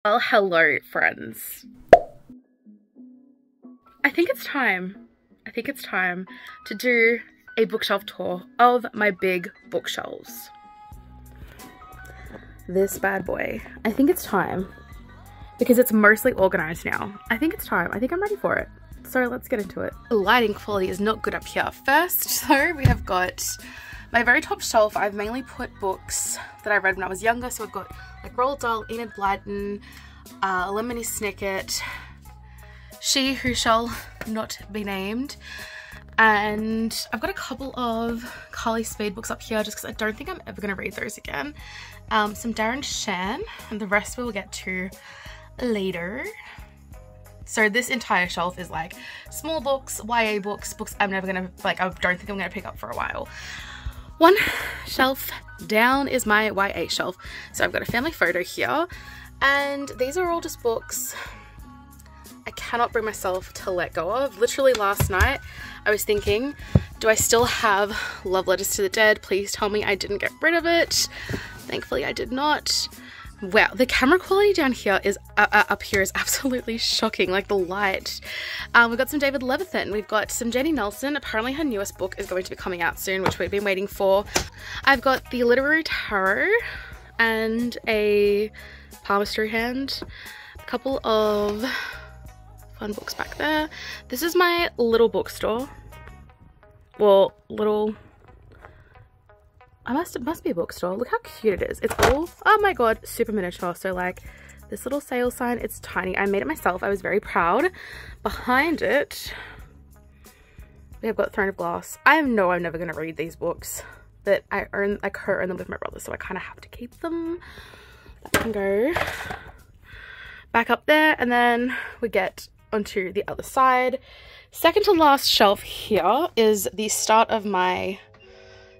Well, hello friends. I think it's time to do a bookshelf tour of my big bookshelves. This bad boy. I think it's time because it's mostly organized now. I think it's time. I think I'm ready for it. So let's get into it. The lighting quality is not good up here. First, so we have got my very top shelf. I've mainly put books that I read when I was younger. So I've got like Roald Dahl, Enid Blyton, Lemony Snicket, She Who Shall Not Be Named, and I've got a couple of Carly Speed books up here just because I don't think I'm ever going to read those again. Some Darren Shan, and the rest we will get to later. So this entire shelf is like small books, YA books, books I'm never going to, like, I don't think I'm going to pick up for a while. One shelf down is my YA shelf. So I've got a family photo here, and these are all just books I cannot bring myself to let go of. Literally last night I was thinking, do I still have Love Letters to the Dead? Please tell me I didn't get rid of it. Thankfully I did not. Wow, the camera quality down here is up here is absolutely shocking, like the light. We've got some David Levithan, we've got some Jenny Nelson. Apparently her newest book is going to be coming out soon, which we've been waiting for. I've got the Literary Tarot and a palmistry hand, a couple of fun books back there. This is my little bookstore. Well, little, it must be a bookstore. Look how cute it is. It's all, oh my god, super miniature. So like this little sale sign, it's tiny. I made it myself. I was very proud. Behind it, we have got Throne of Glass. I know I'm never going to read these books, but I co-own them with my brother, so I kind of have to keep them. That can go back up there, and then we get onto the other side. Second to last shelf here is the start of my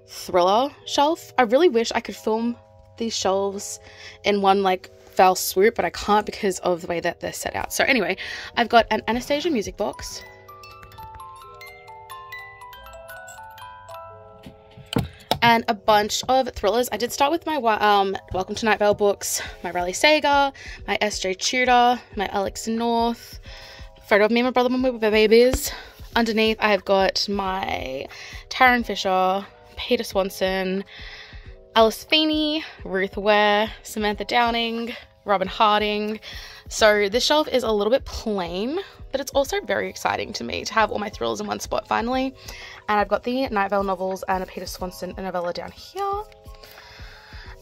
thriller shelf. I really wish I could film these shelves in one like foul swoop, but I can't because of the way that they're set out. So anyway, I've got an Anastasia music box, and a bunch of thrillers. I did start with my Welcome to Night Vale books, my Riley Sager, my S.J. Tudor, my Alex North, photo of me and my brother when we were babies. Underneath I've got my Tarryn Fisher, Peter Swanson, Alice Feeney, Ruth Ware, Samantha Downing, Robin Harding. So this shelf is a little bit plain, but it's also very exciting to me to have all my thrillers in one spot finally. And I've got the Night Vale novels and a Peter Swanson novella down here.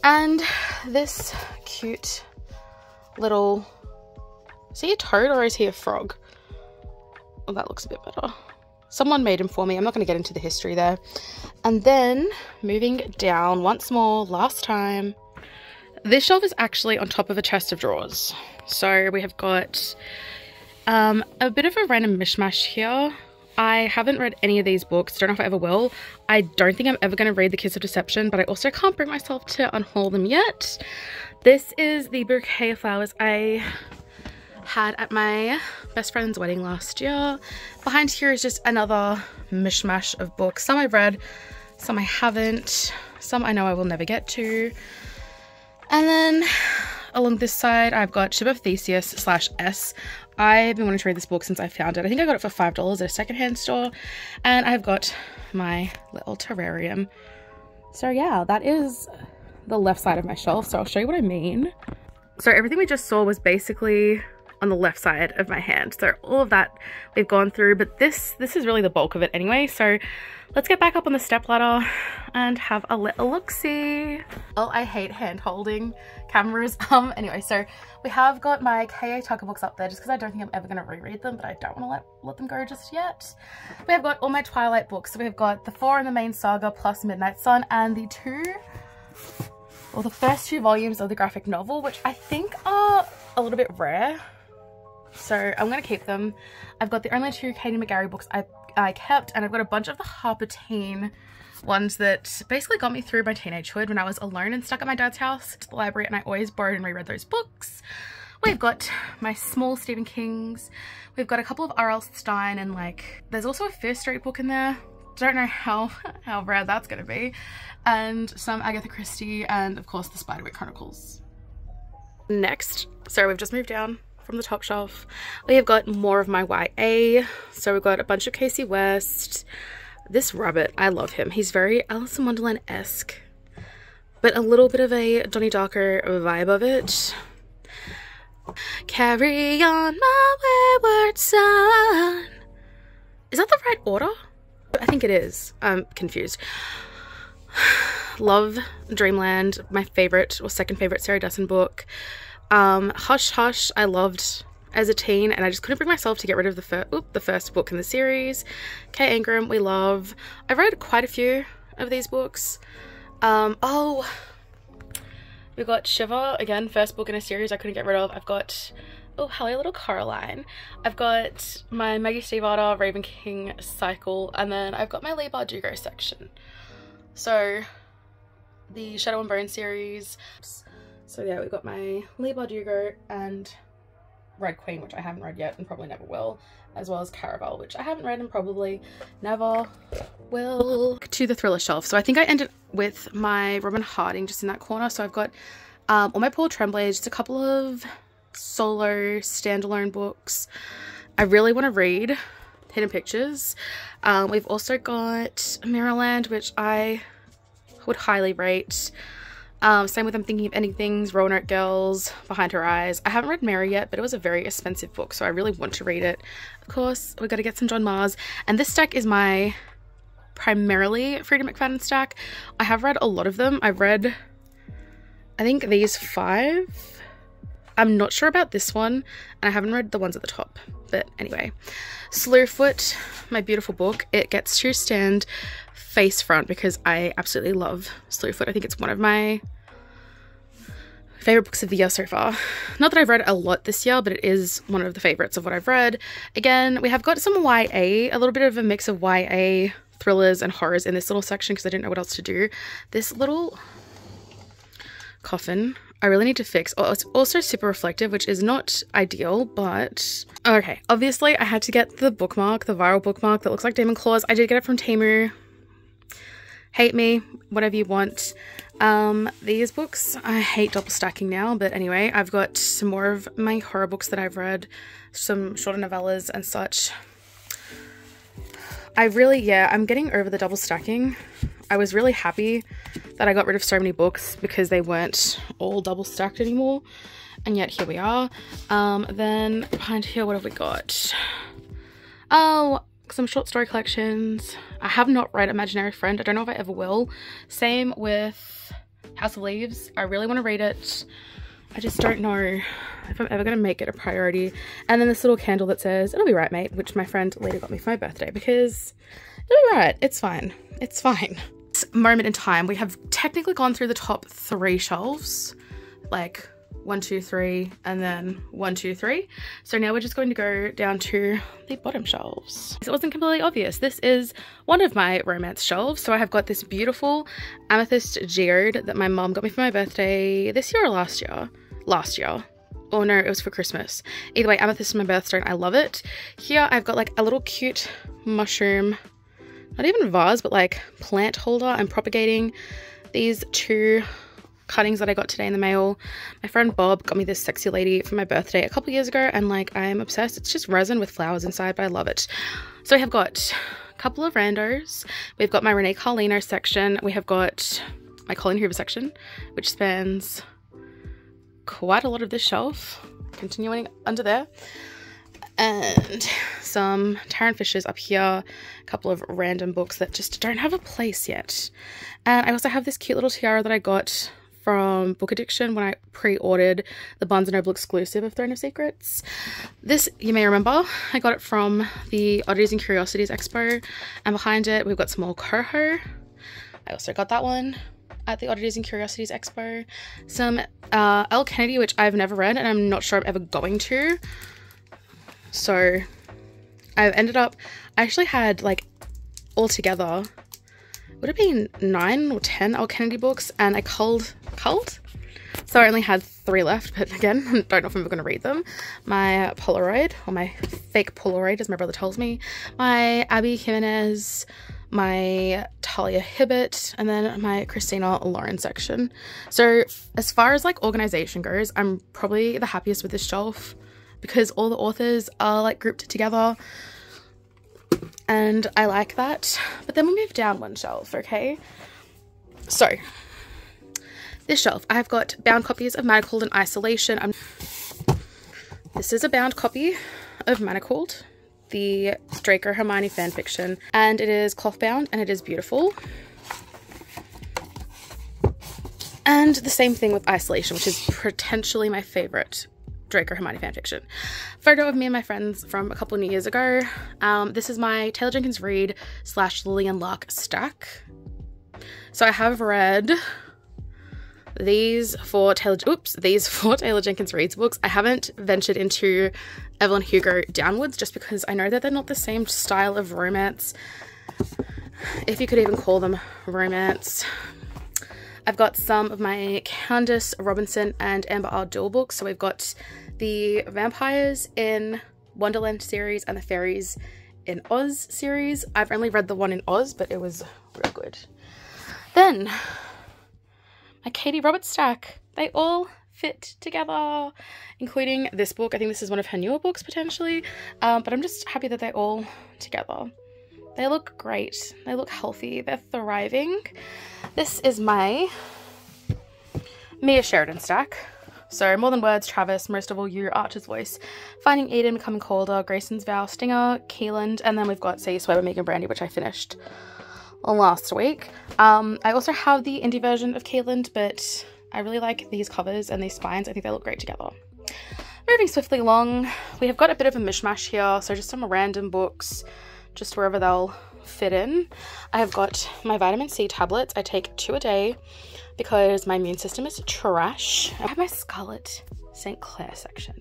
And this cute little, is he a toad or is he a frog? Oh, that looks a bit better. Someone made him for me. I'm not going to get into the history there. And then moving down once more, last time. This shelf is actually on top of a chest of drawers. So we have got a bit of a random mishmash here. I haven't read any of these books. Don't know if I ever will. I don't think I'm ever going to read The Kiss of Deception, but I also can't bring myself to unhaul them yet. This is the bouquet of flowers I had at my best friend's wedding last year. Behind here is just another mishmash of books. Some I've read, some I haven't, some I know I will never get to. And then along this side I've got Ship of Theseus / S. I've been wanting to read this book since I found it. I think I got it for $5 at a secondhand store. And I've got my little terrarium. So yeah, that is the left side of my shelf. So I'll show you what I mean. So everything we just saw was basically on the left side of my hand. So all of that we've gone through, but this is really the bulk of it anyway. So let's get back up on the stepladder and have a little look-see. Well, I hate hand holding cameras. Anyway, so we have got my K.A. Tucker books up there just because I don't think I'm ever going to reread them, but I don't want to let them go just yet. We have got all my Twilight books. So we've got the 4 in the main saga plus Midnight Sun, and the first 2 volumes of the graphic novel, which I think are a little bit rare. So I'm going to keep them. I've got the only 2 Katie McGarry books I kept, and I've got a bunch of the Harper Teen ones that basically got me through my teenagehood when I was alone and stuck at my dad's house to the library, and I always borrowed and reread those books. We've got my small Stephen Kings. We've got a couple of R.L. Stein, and like there's also a Fear Street book in there. Don't know how rare that's going to be. And some Agatha Christie, and of course the Spiderwick Chronicles. Next, so we've just moved down from the top shelf. We have got more of my YA. So we've got a bunch of Casey West. This rabbit, I love him. He's very Alice in Wonderland-esque, but a little bit of a Donnie Darko vibe of it. Carry on my wayward son. Is that the right order? I think it is. I'm confused. Love Dreamland, my favorite or second favorite Sarah Dessen book. Hush Hush, I loved as a teen, and I just couldn't bring myself to get rid of the first book in the series. Kate Ingram, we love. I've read quite a few of these books. Oh, we got Shiver, again, first book in a series I couldn't get rid of. I've got, oh, Hello Little Coraline. I've got my Maggie Stiefvater Raven King cycle, and then I've got my Leigh Bardugo section. So the Shadow and Bone series. So yeah, we've got my Leigh Bardugo and Red Queen, which I haven't read yet and probably never will, as well as Caraval, which I haven't read and probably never will. To the thriller shelf. So I think I ended with my Robin Harding just in that corner. So I've got all my Paul Tremblay, just a couple of solo standalone books I really want to read. Hidden Pictures. We've also got Mirrorland, which I would highly rate. Same with I'm Thinking of Ending Things, Roanoke Girls, Behind Her Eyes. I haven't read Mary yet, but it was a very expensive book, so I really want to read it. Of course, we've got to get some John Mars. And this stack is my primarily Freida McFadden stack. I have read a lot of them. I've read, I think, these 5. I'm not sure about this one, and I haven't read the ones at the top. But anyway, Slewfoot, my beautiful book. It gets to stand face front because I absolutely love Slewfoot. I think it's one of my favorite books of the year so far. Not that I've read a lot this year, but it is one of the favorites of what I've read. Again, we have got some YA, a little bit of a mix of YA, thrillers, and horrors in this little section because I didn't know what else to do. This little coffin I really need to fix. Oh, it's also super reflective, which is not ideal, but okay. Obviously, I had to get the bookmark, the viral bookmark that looks like Demon Claws. I did get it from Temu. Hate me, whatever you want. These books, I hate double stacking now, but anyway, I've got some more of my horror books that I've read, some shorter novellas and such. I'm getting over the double stacking. I was really happy that I got rid of so many books because they weren't all double stacked anymore, and yet here we are. Then behind here, what have we got? Oh, some short story collections. I have not read Imaginary Friend. I don't know if I ever will. Same with House of Leaves. I really want to read it. I just don't know if I'm ever going to make it a priority. And then this little candle that says, "It'll be right, mate," which my friend later got me for my birthday because it'll be right. It's fine. It's fine. This moment in time, we have technically gone through the top 3 shelves. Like 1, 2, 3, and then 1, 2, 3. So now we're just going to go down to the bottom shelves. It wasn't completely obvious. This is one of my romance shelves. So I have got this beautiful Amethyst Geode that my mom got me for my birthday this year or last year? Last year. Oh no, it was for Christmas. Either way, Amethyst is my birthstone. I love it. Here I've got like a little cute mushroom, not even vase, but like plant holder. I'm propagating these 2 cuttings that I got today in the mail. My friend Bob got me this sexy lady for my birthday a couple years ago, and like I'm obsessed. It's just resin with flowers inside, but I love it. So I have got a couple of randos. We've got my Renee Carlino section. We have got my Colleen Hoover section, which spans quite a lot of this shelf, continuing under there. And some Tarryn Fishers up here, a couple of random books that just don't have a place yet. And I also have this cute little tiara that I got from Book Addiction when I pre-ordered the Barnes & Noble exclusive of Throne of Secrets. This, you may remember, I got it from the Oddities and Curiosities Expo, and behind it we've got some more Coho. I also got that one at the Oddities and Curiosities Expo. Some Elle Kennedy, which I've never read and I'm not sure I'm ever going to. So I've ended up, I actually had like altogether, would have been 9 or 10 Elle Kennedy books, and I culled. So I only had 3 left, but again, don't know if I'm ever going to read them. My Polaroid, or my fake Polaroid as my brother tells me. My Abby Jimenez, my Talia Hibbert, and then my Christina Lauren section. So as far as like organization goes, I'm probably the happiest with this shelf because all the authors are like grouped together, and I like that. But then we move down one shelf, okay? So this shelf, I've got bound copies of Manacled and Isolation. This is a bound copy of Manacled, the Draco Hermione fanfiction, and it is cloth bound and it is beautiful. And the same thing with Isolation, which is potentially my favorite Draco Hermione fanfiction. Photo of me and my friends from a couple of New Years ago. This is my Taylor Jenkins Reid / Lillian Lark stack. So I have read these four Taylor Jenkins Reid's books. I haven't ventured into Evelyn Hugo downwards just because I know that they're not the same style of romance, if you could even call them romance. I've got some of my Candace Robinson and Amber Ardell books. So we've got the Vampires in Wonderland series and the Fairies in Oz series. I've only read the one in Oz, but it was real good. Then my Katie Roberts stack, they all fit together, including this book. I think this is one of her newer books potentially, but I'm just happy that they're all together. They look great, they look healthy, they're thriving. This is my Mia Sheridan stack. So More Than Words, Travis, Most of All You, Archer's Voice, Finding Eden, Becoming Colder, Grayson's Vow, Stinger, Keeland, and then we've got Say You Swear by Megan Brandy, which I finished last week. I also have the indie version of Keeland, but I really like these covers and these spines. I think they look great together. Moving swiftly along, we have got a bit of a mishmash here, so just some random books, just wherever they'll fit in. I have got my vitamin C tablets. I take 2 a day because my immune system is trash. I have my Scarlet St. Clair section.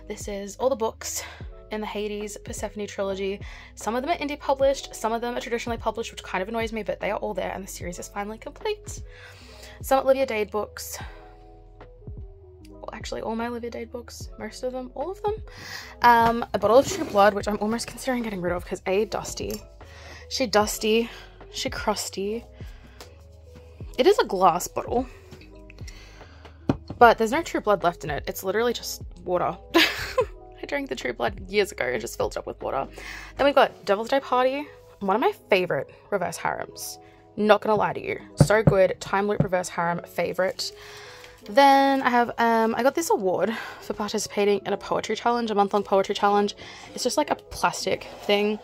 This is all the books in the Hades Persephone trilogy. Some of them are indie published, some of them are traditionally published, which kind of annoys me, but they are all there and the series is finally complete. Some Olivia Dade books. Well, actually all my Olivia Dade books, most of them, all of them. A bottle of True Blood, which I'm almost considering getting rid of because A, dusty, she crusty. It is a glass bottle, but there's no True Blood left in it. It's literally just water. I drank the True Blood years ago and just filled it up with water. Then we've got Devil's Day Party, one of my favorite reverse harems. Not gonna lie to you, so good. Time Loop reverse harem favorite. Then I have I got this award for participating in a poetry challenge, a month-long poetry challenge. It's just like a plastic thing.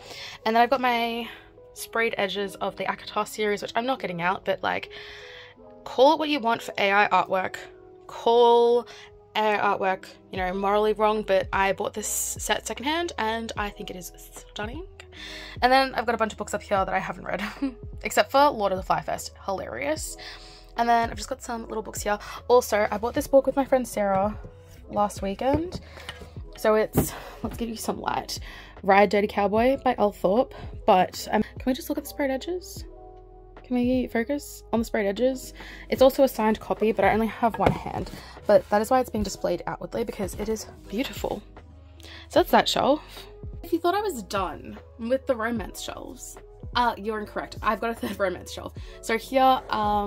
And then I've got my sprayed edges of the ACOTAR series, which I'm not getting out, but like, call it what you want for AI artwork. Call AI artwork, you know, morally wrong, but I bought this set secondhand and I think it is stunning. And then I've got a bunch of books up here that I haven't read, except for Lord of the Fly Fest, hilarious. And then I've just got some little books here. Also, I bought this book with my friend Sarah last weekend. So it's, let's give you some light. Ride Dirty Cowboy by Elle Thorpe. But can we just look at the sprayed edges? Can we focus on the sprayed edges? It's also a signed copy, but I only have one hand. But that is why it's being displayed outwardly, because it is beautiful. So that's that shelf. If you thought I was done with the romance shelves, you're incorrect. I've got a third romance shelf. So here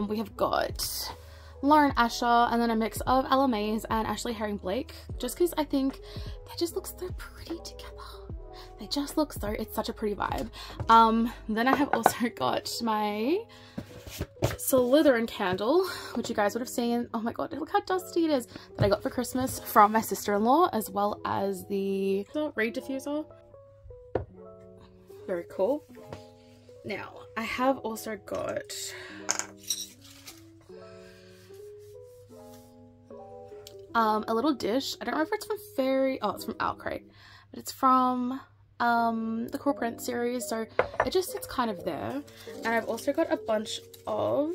we have got Lauren Asher and then a mix of Ella Mays and Ashley Herring Blake, just because I think they just look so pretty together. They just look so, it's such a pretty vibe. Then I have also got my Slytherin candle, which you guys would have seen. Oh my god, look how dusty it is, that I got for Christmas from my sister-in-law, as well as the Reed diffuser. Very cool. Now, I have also got a little dish. I don't know if it's from it's from Owlcrate, but it's from the Cool Print series, so it just sits kind of there. And I've also got a bunch of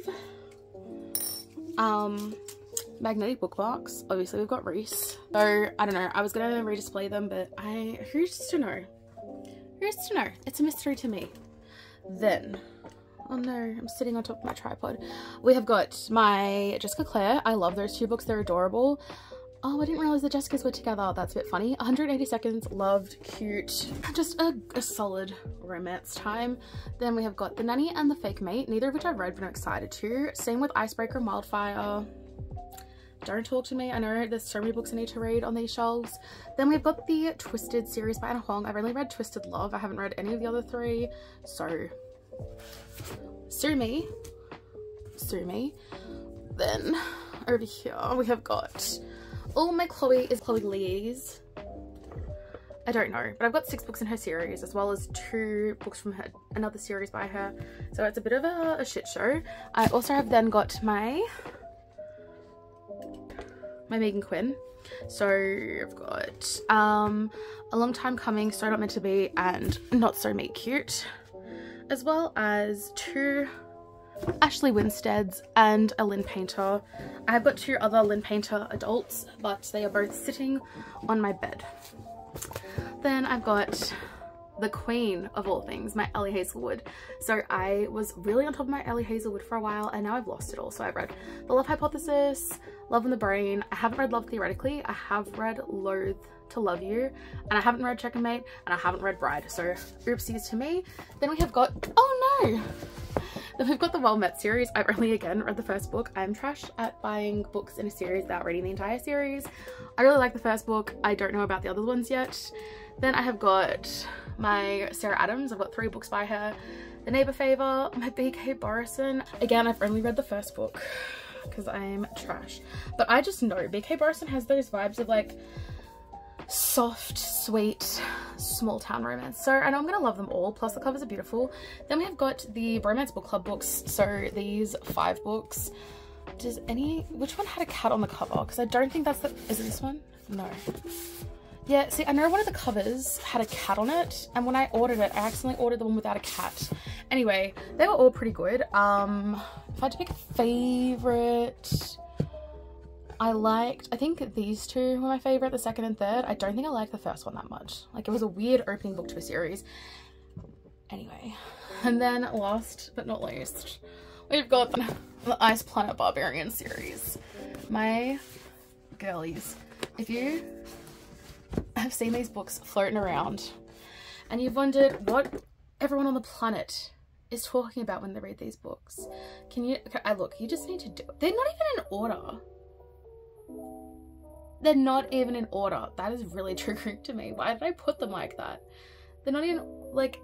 magnetic bookmarks. Obviously we've got Reese, so I don't know, I was gonna redisplay them, but who's to know? Who's to know? It's a mystery to me. Then, oh no, I'm sitting on top of my tripod. We have got my Jessica Clare. I love those two books, they're adorable. Oh, I didn't realize the Jessicas were together. That's a bit funny. 180 Seconds, loved, cute, just a solid romance time. Then we have got The Nanny and The Fake Mate, neither of which I've read but I'm excited to. Same with Icebreaker and Wildfire. Don't talk to me. I know there's so many books I need to read on these shelves. Then we've got the Twisted series by Anna Huang. I've only read Twisted Love. I haven't read any of the other three. So, sue me. Sue me. Then, over here, we have got All My Chloe is Chloe Lee's. I don't know, but I've got 6 books in her series, as well as 2 books from her, another series by her. So it's a bit of a shit show. I also have then got my Megan Quinn. So I've got A Long Time Coming, So Not Meant to Be, and Not So Meet Cute, as well as 2 Ashley Winsteads and a Lynn Painter. I have got 2 other Lynn Painter adults, but they are both sitting on my bed. Then I've got the queen of all things, my Ellie Hazelwood. So I was really on top of my Ellie Hazelwood for a while, and now I've lost it all. So I've read The Love Hypothesis, Love in the Brain. I haven't read Love Theoretically. I have read Loathe to Love You, and I haven't read Checkmate, and I haven't read Bride. So oopsies to me. Then we have got, oh no! Then we've got the Well Met series. I've only again read the first book. I'm trash at buying books in a series without reading the entire series. I really like the first book. I don't know about the other ones yet. Then I have got my Sarah Adams. I've got 3 books by her. The Neighbor Favor, my B.K. Borison. Again, I've only read the first book because I'm trash. But I just know B.K. Borison has those vibes of like soft, sweet, small town romance. So I know I'm gonna love them all, plus the covers are beautiful. Then we have got the Bromance Book Club books. So these 5 books. Which one had a cat on the cover? Because I don't think that's the, is it this one? No. Yeah, see, I know one of the covers had a cat on it, and when I ordered it, I accidentally ordered the one without a cat. Anyway, they were all pretty good. If I had to pick a favorite, I think these 2 were my favorite, the second and third. I don't think I liked the first one that much. Like, it was a weird opening book to a series. Anyway, and then last but not least, we've got the Ice Planet Barbarian series. My girlies, if you have seen these books floating around and you've wondered what everyone on the planet is talking about when they read these books, look, you just need to do it. They're not even in order. They're not even in order. That is really triggering to me. Why did I put them like that? They're not in like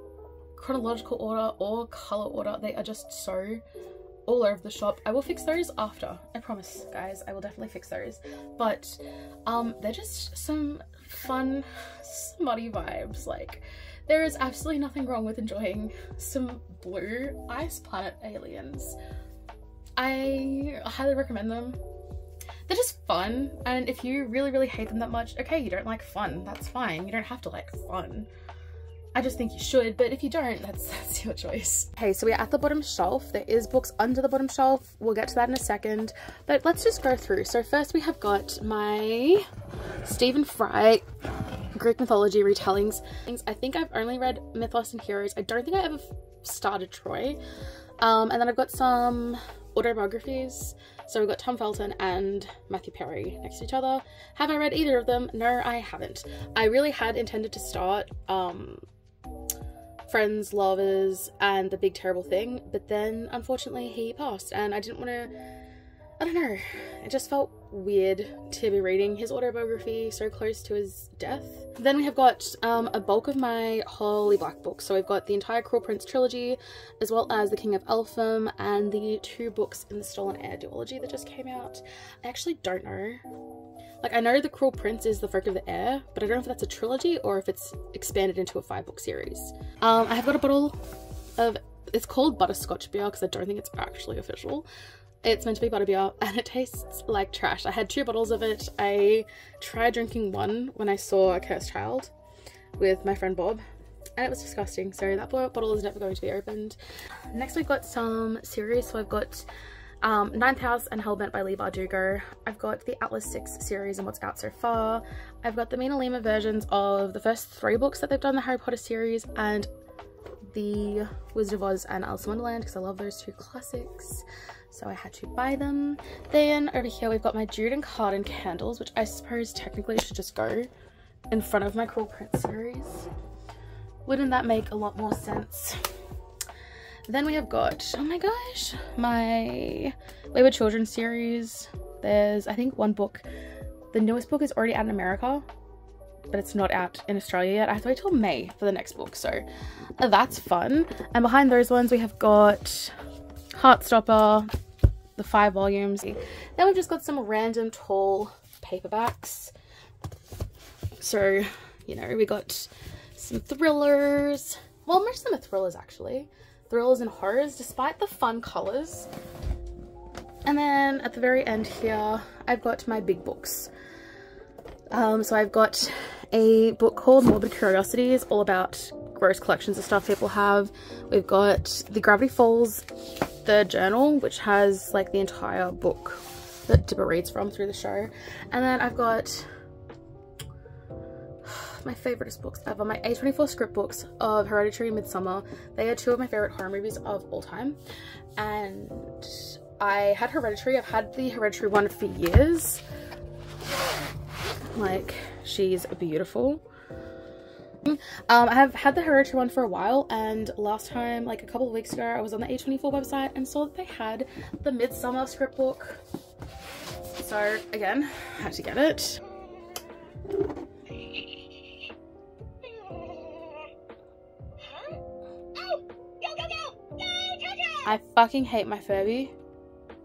chronological order or color order. They are just so all over the shop. I will fix those after. I promise, guys. I will definitely fix those. But they're just some fun, smutty vibes. Like, there is absolutely nothing wrong with enjoying some blue ice planet aliens. I highly recommend them. They're just fun, and if you really hate them that much, okay, you don't like fun, that's fine. You don't have to like fun. I just think you should, but if you don't, that's your choice. Okay, so we're at the bottom shelf. There is books under the bottom shelf. We'll get to that in a second, but let's just go through. So first we have got my Stephen Fry Greek mythology retellings. I think I've only read Mythos and Heroes. I don't think I ever started Troy. And then I've got some autobiographies. So we've got Tom Felton and Matthew Perry next to each other. Have I read either of them? No, I haven't. I really had intended to start Friends, Lovers, and The Big Terrible Thing, but then unfortunately he passed, and I didn't want to, I don't know, it just felt weird to be reading his autobiography so close to his death. Then we have got a bulk of my Holly Black books. So we've got the entire Cruel Prince trilogy, as well as The King of Elfham, and the 2 books in the Stolen Heir duology that just came out. I actually don't know. Like, I know The Cruel Prince is The Folk of the Air, but I don't know if that's a trilogy or if it's expanded into a 5-book series. I have got a bottle of, it's called Butterscotch beer because I don't think it's actually official. It's meant to be butterbeer, and it tastes like trash. I had 2 bottles of it. I tried drinking one when I saw A Cursed Child with my friend Bob, and it was disgusting. So that bottle is never going to be opened. Next we've got some series. So I've got Ninth House and Hellbent by Leigh Bardugo. I've got the Atlas 6 series and what's out so far. I've got the Mina Lima versions of the first 3 books that they've done in the Harry Potter series, and the Wizard of Oz and Alice in Wonderland, because I love those 2 classics. so I had to buy them. Then over here we've got my Jude and Carden candles, which I suppose technically should just go in front of my Cruel Prince series. Wouldn't that make a lot more sense? Then we have got, oh my gosh, my Wayward Children series. There's, I think, one book. The newest book is already out in America, but it's not out in Australia yet. I have to wait till May for the next book, so that's fun. And behind those ones we have got Heartstopper, the 5 volumes. Then we've just got some random tall paperbacks. So, you know, we got some thrillers. Well, most of them are thrillers actually. Thrillers and horrors, despite the fun colours. And then at the very end here, I've got my big books. So I've got a book called Morbid Curiosities, all about gross collections of stuff people have. We've got the Gravity Falls third journal, which has like the entire book that Dipper reads from through the show. And then I've got my favouriteest books ever, my A24 script books of Hereditary and Midsommar. They are 2 of my favourite horror movies of all time. And I had Hereditary. I've had the Hereditary one for years. Like, she's beautiful. I have had the Hereditary one for a while, and last time, like a couple of weeks ago, I was on the A24 website and saw that they had the Midsommar script book. So again, I had to get it. I fucking hate my Furby.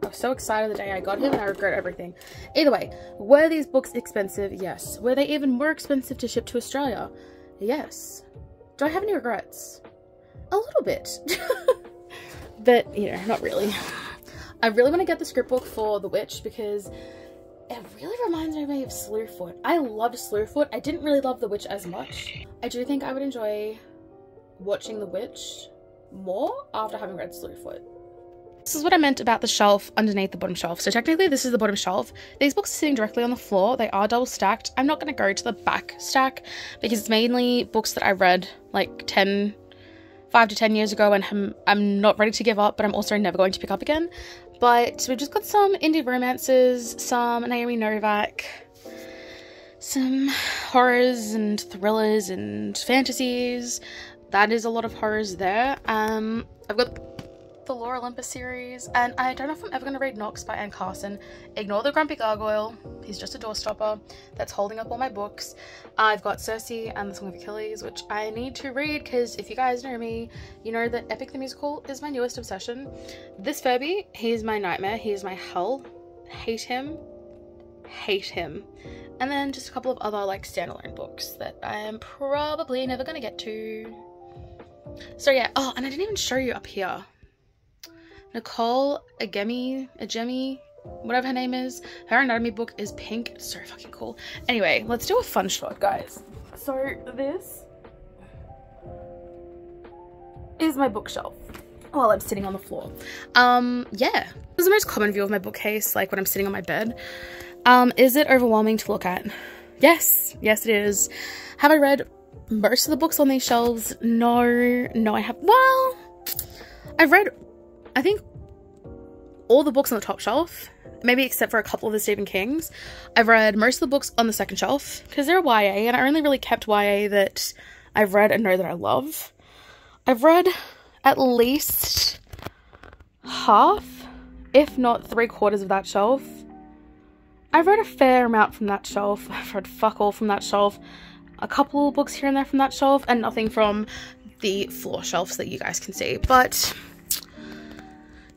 I was so excited the day I got him and I regret everything. Either way, were these books expensive? Yes. Were they even more expensive to ship to Australia? Yes. Do I have any regrets? A little bit. But, you know, not really. I really want to get the script book for The Witch because it really reminds me of Slewfoot. I loved Slewfoot. I didn't really love The Witch as much. I do think I would enjoy watching The Witch more after having read Slewfoot. This is what I meant about the shelf underneath the bottom shelf. So technically this is the bottom shelf. These books are sitting directly on the floor. They are double stacked. I'm not going to go to the back stack because it's mainly books that I read like 5 to 10 years ago and I'm not ready to give up, but I'm also never going to pick up again. But we've just got some indie romances, some Naomi Novak, some horrors and thrillers and fantasies. That is a lot of horrors there. I've got the Lore Olympus series, and I don't know if I'm ever going to read Nox by Anne Carson. Ignore the Grumpy Gargoyle, he's just a doorstopper that's holding up all my books. I've got Circe and the Song of Achilles, which I need to read because if you guys know me, you know that Epic the Musical is my newest obsession. This Furby, he's my nightmare, he is my hell. Hate him. Hate him. And then just a couple of other like standalone books that I am probably never going to get to. So yeah, oh, and I didn't even show you up here. Nicole Agemi, whatever her name is, her anatomy book is pink. It's so fucking cool. Anyway, let's do a fun shot, guys. So this is my bookshelf while I'm sitting on the floor. Yeah, this is the most common view of my bookcase, like when I'm sitting on my bed. Is it overwhelming to look at? Yes, yes it is. Have I read most of the books on these shelves? No, I have. Well, I've read, I think, all the books on the top shelf, maybe except for a couple of the Stephen Kings. I've read most of the books on the second shelf because they're YA, and I only really kept YA that I've read and know that I love. I've read at least half, if not 3/4 of that shelf. I've read a fair amount from that shelf. I've read fuck all from that shelf. A couple of books here and there from that shelf, and nothing from the floor shelves that you guys can see. But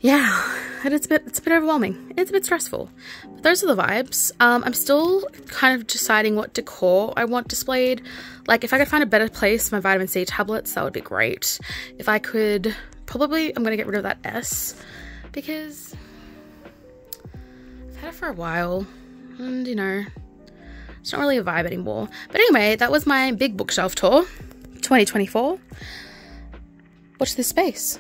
yeah, it's a bit overwhelming. It's a bit stressful. But those are the vibes. I'm still kind of deciding what decor I want displayed. Like, if I could find a better place for my vitamin C tablets, that would be great. If I could, probably I'm gonna get rid of that S because I've had it for a while, and you know, it's not really a vibe anymore. But anyway, that was my big bookshelf tour 2024. Watch this space.